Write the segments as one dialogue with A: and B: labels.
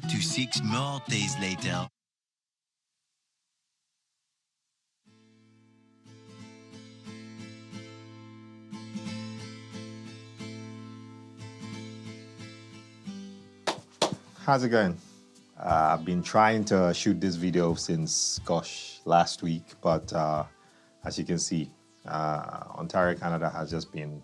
A: to 6 more days later.
B: How's it going? I've been trying to shoot this video since, last week, but as you can see, Ontario, Canada has just been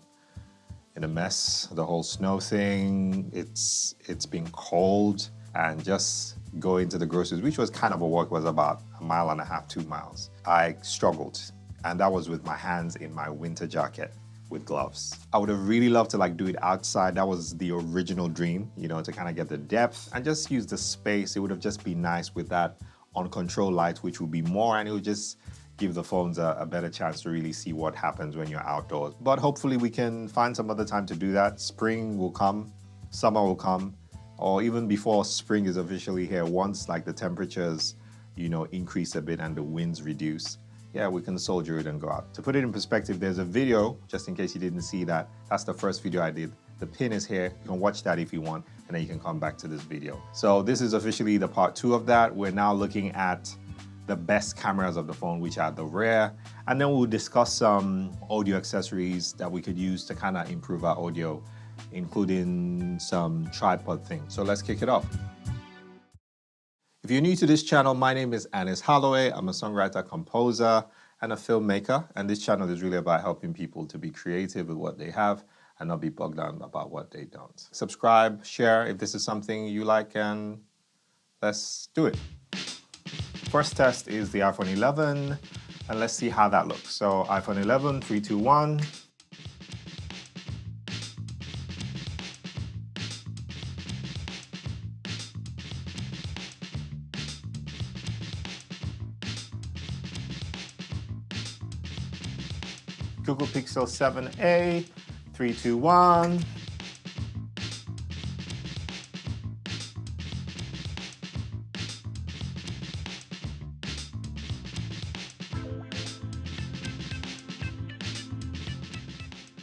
B: in a mess. The whole snow thing, it's been cold, and just going to the groceries, which was kind of a walk, was about 1.5 miles, 2 miles. I struggled, and that was with my hands in my winter jacket with gloves. I would have really loved to do it outside. That was the original dream, to kind of get the depth and just use the space. It would have just been nice with that on-control light, which would be more, and it would just give the phones a better chance to really see what happens when you're outdoors. But hopefully we can find some other time to do that. Spring will come, summer will come, or even before spring is officially here, once the temperatures, increase a bit and the winds reduce. Yeah, we can soldier it and go out. To put it in perspective, there's a video, just in case you didn't see that. That's the first video I did. The pin is here. You can watch that if you want, and then you can come back to this video. So this is officially the part 2 of that. We're now looking at the best cameras of the phone, which are the rear, and then we'll discuss some audio accessories that we could use to kind of improve our audio, including some tripod things. So let's kick it off. If you're new to this channel, my name is Halloway. I'm a songwriter, composer, and a filmmaker. And this channel is really about helping people to be creative with what they have and not be bogged down about what they don't. Subscribe, share if this is something you like, and let's do it. First test is the iPhone 11, and let's see how that looks. So iPhone 11, 3, 2, 1. Google Pixel 7a, 3, 2, 1.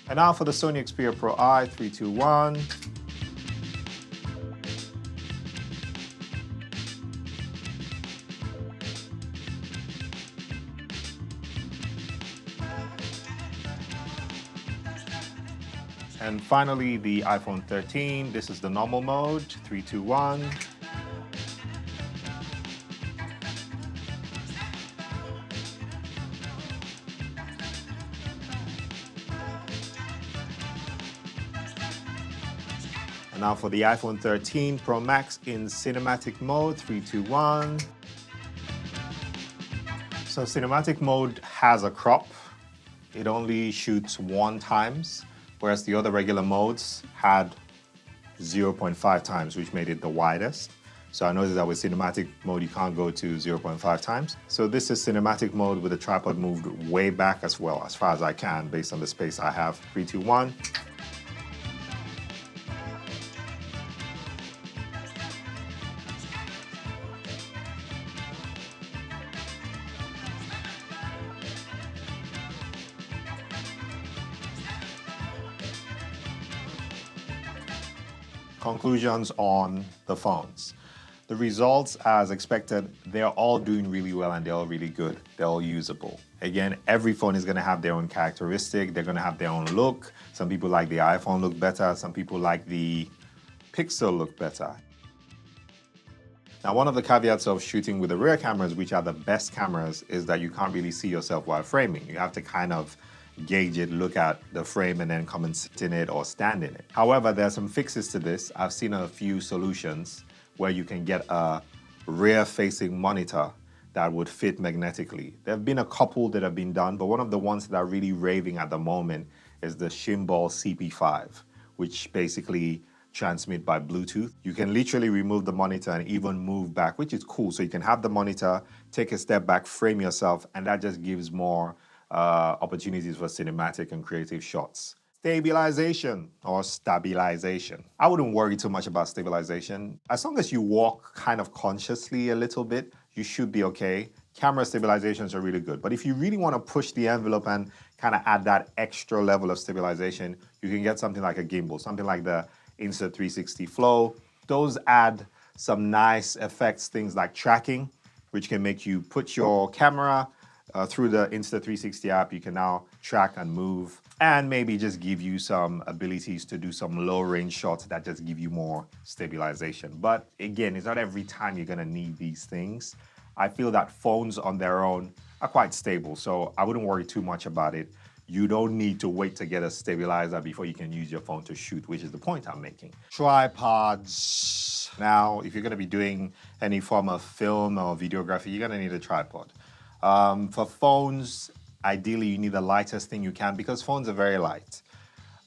B: And now for the Sony Xperia Pro I, 3, 2, 1. And finally, the iPhone 13. This is the normal mode, 3, 2, 1. And now for the iPhone 13 Pro Max in cinematic mode, 3, 2, 1. So cinematic mode has a crop. It only shoots 1 times, whereas the other regular modes had 0.5 times, which made it the widest. So I noticed that with cinematic mode, you can't go to 0.5 times. So this is cinematic mode with the tripod moved way back as well, as far as I can, based on the space I have. 3, 2, 1. Conclusions on the phones. The results, as expected, they're all doing really well and they're all really good. They're all usable. Again, every phone is going to have their own characteristic. They're going to have their own look. Some people like the iPhone look better. Some people like the Pixel look better. Now, one of the caveats of shooting with the rear cameras, which are the best cameras, is that you can't really see yourself while framing. You have to kind of gauge it, look at the frame, and then come and sit in it or stand in it. However, there are some fixes to this. I've seen a few solutions where you can get a rear-facing monitor that would fit magnetically. There have been a couple that have been done, but one of the ones that are really raving at the moment is the Shimball CP5, which basically transmit by Bluetooth. You can literally remove the monitor and even move back, which is cool. So you can have the monitor, take a step back, frame yourself, and that just gives more opportunities for cinematic and creative shots. Stabilization or stabilization. I wouldn't worry too much about stabilization. As long as you walk kind of consciously a little bit, you should be okay. Camera stabilizations are really good. But if you really want to push the envelope and kind of add that extra level of stabilization, you can get something like a gimbal, something like the Insta360 Flow. Those add some nice effects, things like tracking, which can make you put your camera through the Insta360 app. You can now track and move, and maybe just give you some abilities to do some low range shots that just give you more stabilization. But again, it's not every time you're gonna need these things. I feel that phones on their own are quite stable, so I wouldn't worry too much about it. You don't need to wait to get a stabilizer before you can use your phone to shoot, which is the point I'm making. Tripods. Now, if you're gonna be doing any form of film or videography, you're gonna need a tripod. For phones, ideally you need the lightest thing you can because phones are very light.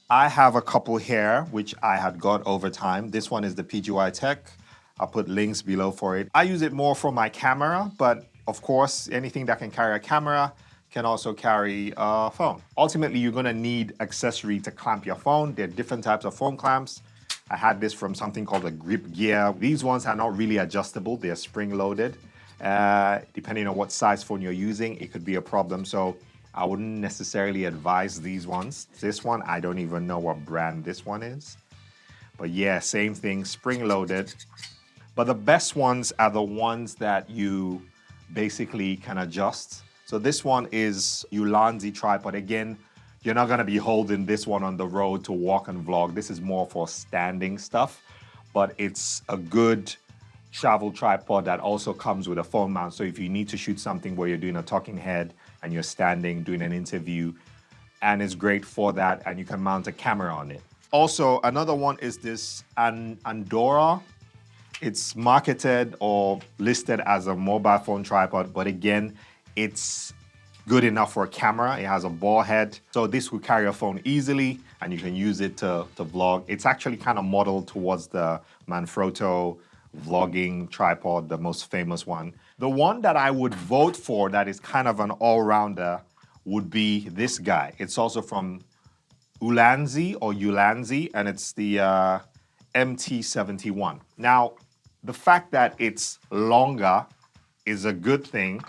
B: I have a couple here, which I had got over time. This one is the PGY Tech. I'll put links below for it. I use it more for my camera, but of course, anything that can carry a camera can also carry a phone. Ultimately, you're gonna need accessory to clamp your phone. There are different types of phone clamps. I had this from something called a Grip Gear. These ones are not really adjustable. They're spring-loaded. Depending on what size phone you're using, it could be a problem. So I wouldn't necessarily advise these ones. This one, I don't even know what brand this one is. But yeah, same thing, spring-loaded. But the best ones are the ones that you basically can adjust. So this one is Ulanzi tripod. Again, you're not gonna be holding this one on the road to walk and vlog. This is more for standing stuff, but it's a good travel tripod that also comes with a phone mount. So if you need to shoot something where you're doing a talking head and you're standing, doing an interview, and it's great for that, and you can mount a camera on it. Also, another one is this Andorra. It's marketed or listed as a mobile phone tripod, but again, it's good enough for a camera. It has a ball head, so this will carry a phone easily, and you can use it to vlog. It's actually kind of modeled towards the Manfrotto vlogging tripod, the most famous one. The one that I would vote for that is kind of an all-rounder would be this guy. It's also from Ulanzi, and it's the MT71. Now, the fact that it's longer is a good thing,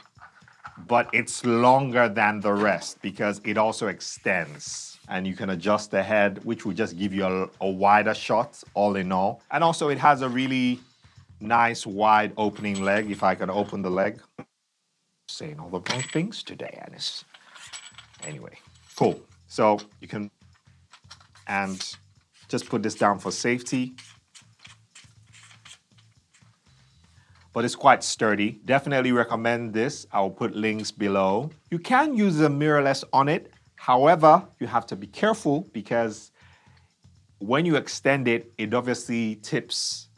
B: but it's longer than the rest because it also extends, and you can adjust the head, which will just give you a wider shot all in all. And also it has a really nice wide opening leg. If I can open the leg. Saying all the wrong things today, Anis. Anyway, cool. So you can, and just put this down for safety. But it's quite sturdy. Definitely recommend this. I'll put links below. You can use a mirrorless on it. However, you have to be careful because when you extend it, it obviously tips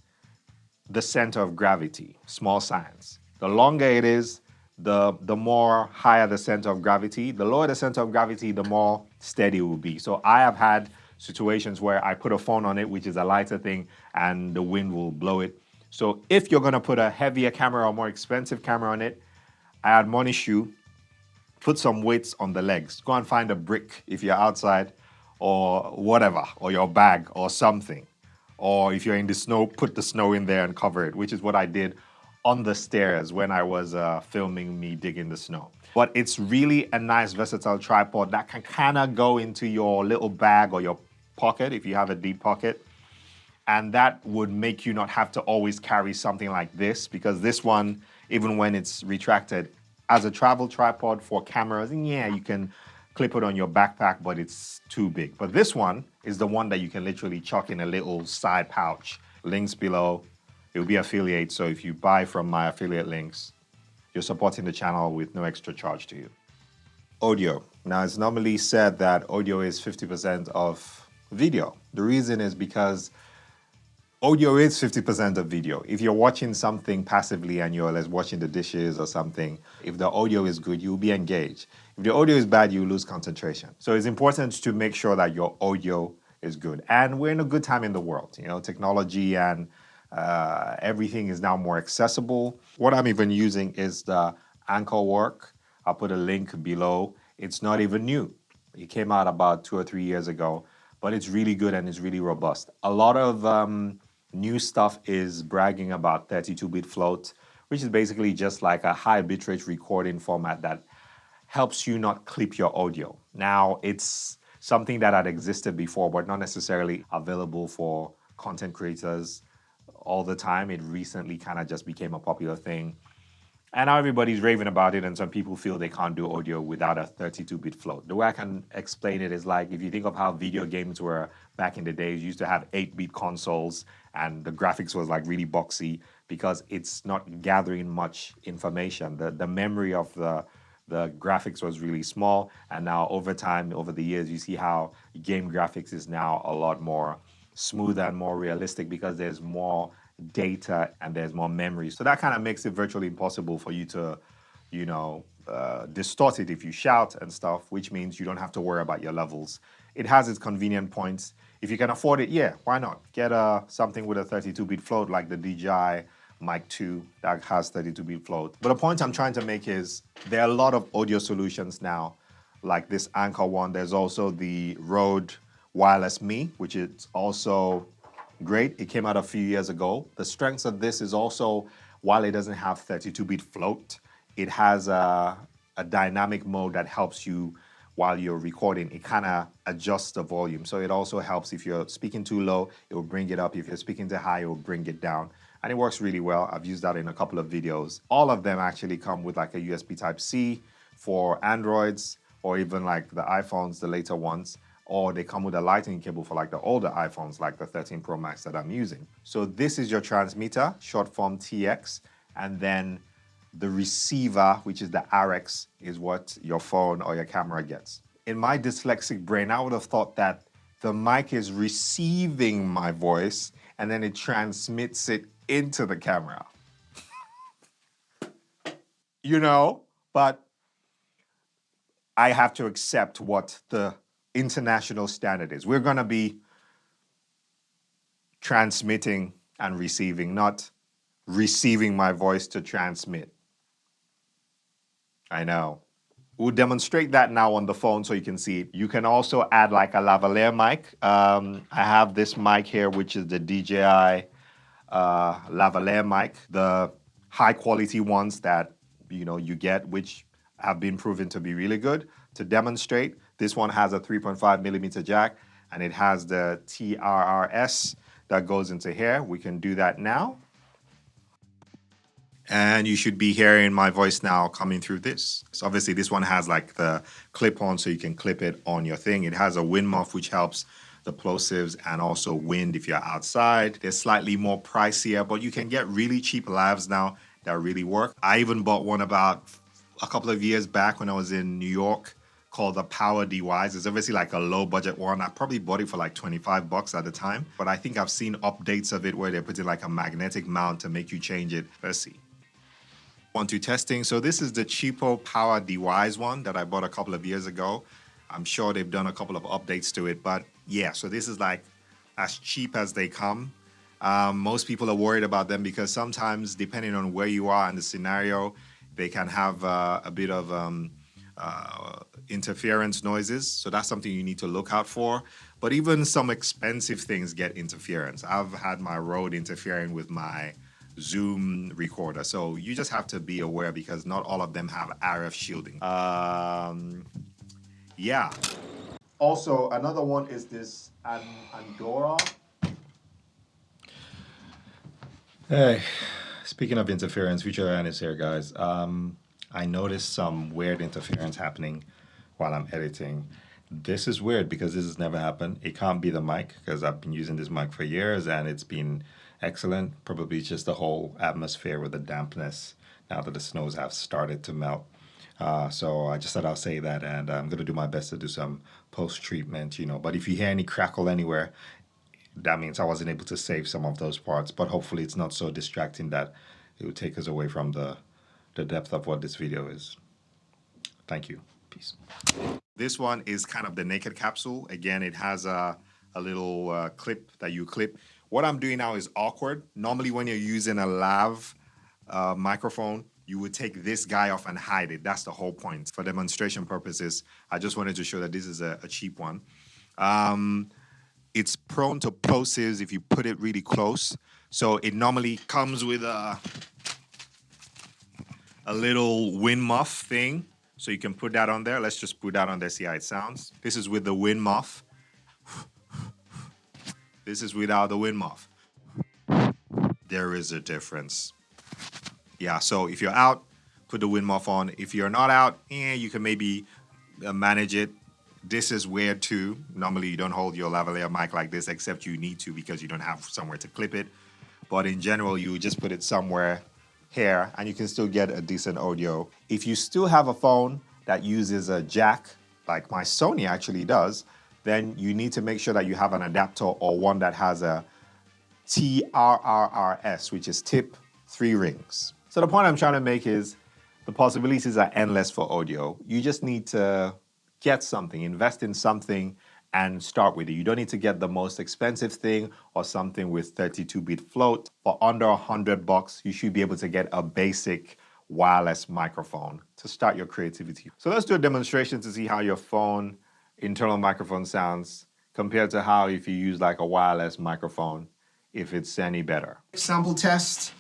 B: the center of gravity, small science. The longer it is, the more higher the center of gravity. The lower the center of gravity, the more steady it will be. So I have had situations where I put a phone on it, which is a lighter thing, and the wind will blow it. So if you're gonna put a heavier camera or more expensive camera on it, I admonish you, put some weights on the legs. Go and find a brick if you're outside or whatever, or your bag or something. Or if you're in the snow, put the snow in there and cover it, which is what I did on the stairs when I was filming me digging the snow. But it's really a nice versatile tripod that can kind of go into your little bag or your pocket if you have a deep pocket. And that would make you not have to always carry something like this, because this one, even when it's retracted, as a travel tripod for cameras, yeah, you can clip it on your backpack, but it's too big. But this one is the one that you can literally chuck in a little side pouch. Links below. It will be affiliate, so if you buy from my affiliate links, you're supporting the channel with no extra charge to you. Audio. Now, it's normally said that audio is 50% of video. The reason is because audio is 50% of video. If you're watching something passively and you're watching the dishes or something, if the audio is good, you'll be engaged. If the audio is bad, you lose concentration. So it's important to make sure that your audio is good. And we're in a good time in the world. You know, technology and everything is now more accessible. What I'm even using is the Anchor Work. I'll put a link below. It's not even new. It came out about 2 or 3 years ago, but it's really good and it's really robust. A lot of new stuff is bragging about 32-bit float, which is basically just like a high bitrate recording format that helps you not clip your audio. Now, it's something that had existed before, but not necessarily available for content creators all the time. It recently kind of just became a popular thing. And now everybody's raving about it, and some people feel they can't do audio without a 32-bit float. The way I can explain it is like if you think of how video games were back in the days, you used to have 8-bit consoles, and the graphics was like really boxy because it's not gathering much information. The memory of the graphics was really small, and now over time, over the years, you see how game graphics is now a lot more smoother and more realistic because there's more data and there's more memory. So that kind of makes it virtually impossible for you to, distort it if you shout and stuff, which means you don't have to worry about your levels. It has its convenient points. If you can afford it, yeah, why not? Get something with a 32-bit float like the DJI Mic 2 that has 32-bit float. But the point I'm trying to make is there are a lot of audio solutions now, like this Anchor one. There's also the Rode Wireless Me, which is also great. It came out a few years ago. The strengths of this is also, while it doesn't have 32-bit float, it has a dynamic mode that helps you while you're recording. It kind of adjusts the volume. So it also helps if you're speaking too low, it will bring it up. If you're speaking too high, it will bring it down. And it works really well. I've used that in a couple of videos. All of them actually come with like a USB Type-C for Androids, or even like the iPhones, the later ones, or they come with a lightning cable for like the older iPhones, like the 13 Pro Max that I'm using. So this is your transmitter, short form TX, and then the receiver, which is the RX, is what your phone or your camera gets. In my dyslexic brain, I would have thought that the mic is receiving my voice and then it transmits it into the camera. But I have to accept what the international standard is. We're going to be transmitting and receiving, not receiving my voice to transmit. I know. We'll demonstrate that now on the phone so you can see it. You can also add like a lavalier mic. I have this mic here, which is the DJI lavalier mic, the high quality ones that you get, which have been proven to be really good. To demonstrate, this one has a 3.5 millimeter jack, and it has the TRRS that goes into here. We can do that now. And you should be hearing my voice now coming through this. So obviously this one has like the clip on, so you can clip it on your thing. It has a wind muff, which helps the plosives and also wind if you're outside. They're slightly more pricier, but you can get really cheap lavs now that really work. I even bought one about a couple of years back when I was in New York called the Power DYs. It's obviously like a low budget one. I probably bought it for like 25 bucks at the time, but I think I've seen updates of it where they put in like a magnetic mount to make you change it. Let's see. 1, 2 testing. So this is the cheapo Power DYs one that I bought a couple of years ago. I'm sure they've done a couple of updates to it, but yeah, so this is like as cheap as they come. Most people are worried about them because sometimes, depending on where you are in the scenario, they can have a bit of interference noises. So that's something you need to look out for. But even some expensive things get interference. I've had my Rode interfering with my Zoom recorder. So you just have to be aware because not all of them have RF shielding. Yeah. Also, another one is this Andorra. Hey, speaking of interference, Future Ryan is here, guys. I noticed some weird interference happening while I'm editing. This is weird because this has never happened. It can't be the mic because I've been using this mic for years and it's been excellent. Probably it's just the whole atmosphere with the dampness now that the snows have started to melt. So I just thought I'll say that, and I'm going to do my best to do some post-treatment, But if you hear any crackle anywhere, that means I wasn't able to save some of those parts. But hopefully it's not so distracting that it will take us away from the depth of what this video is. Thank you. Peace. This one is kind of the naked capsule. Again, it has a little clip that you clip. What I'm doing now is awkward. Normally when you're using a lav microphone, you would take this guy off and hide it. That's the whole point. For demonstration purposes, I just wanted to show that this is a cheap one. It's prone to plosives if you put it really close. So it normally comes with a little wind muff thing. So you can put that on there. Let's just put that on there, see how it sounds. This is with the wind muff. This is without the wind muff. there is a difference. Yeah, so if you're out, put the wind muff on. If you're not out, you can maybe manage it. This is weird too. Normally you don't hold your lavalier mic like this, except you need to because you don't have somewhere to clip it. But in general, you just put it somewhere here and you can still get a decent audio. If you still have a phone that uses a jack, like my Sony actually does, then you need to make sure that you have an adapter or one that has a TRRRS, which is tip 3 rings. So the point I'm trying to make is the possibilities are endless for audio. You just need to get something, invest in something, and start with it. You don't need to get the most expensive thing or something with 32-bit float. For under $100, you should be able to get a basic wireless microphone to start your creativity. So let's do a demonstration to see how your phone internal microphone sounds compared to how if you use like a wireless microphone, if it's any better. Sample test,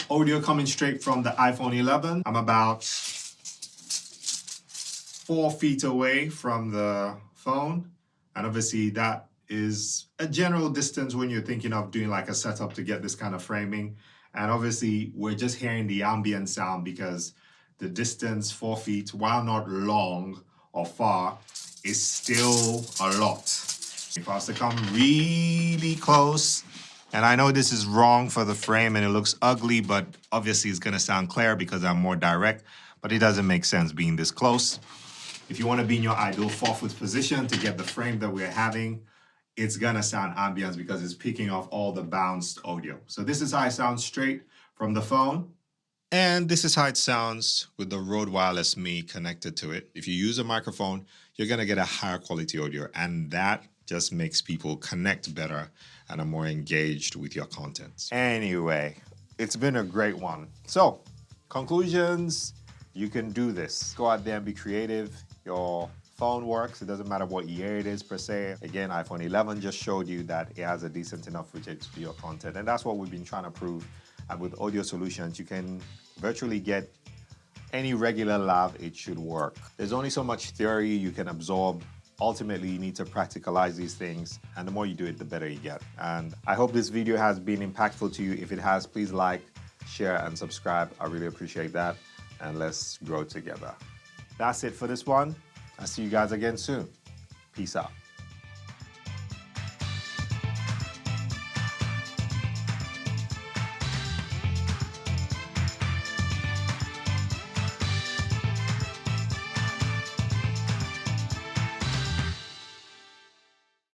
B: audio coming straight from the iPhone 11. I'm about 4 feet away from the phone. And obviously that is a general distance when you're thinking of doing like a setup to get this kind of framing. And obviously we're just hearing the ambient sound because the distance 4 feet, while not long or far, is still a lot. If I was to come really close, and I know this is wrong for the frame and it looks ugly, but obviously it's gonna sound clear because I'm more direct, but it doesn't make sense being this close. If you want to be in your ideal 4-foot position to get the frame that we're having, it's gonna sound ambient because it's picking off all the bounced audio. So this is how it sounds straight from the phone. And this is how it sounds with the Rode Wireless Me connected to it. If you use a microphone, you're gonna get a higher quality audio, and that just makes people connect better and are more engaged with your content. Anyway, it's been a great one. So, conclusions, you can do this. Go out there and be creative. Your phone works. It doesn't matter what year it is per se. Again, iPhone 11 just showed you that it has a decent enough footage for your content. And that's what we've been trying to prove. And with audio solutions, you can virtually get any regular lav, it should work. There's only so much theory you can absorb. Ultimately, you need to practicalize these things. And the more you do it, the better you get. And I hope this video has been impactful to you. If it has, please like, share, and subscribe. I really appreciate that. And let's grow together. That's it for this one. I'll see you guys again soon. Peace out.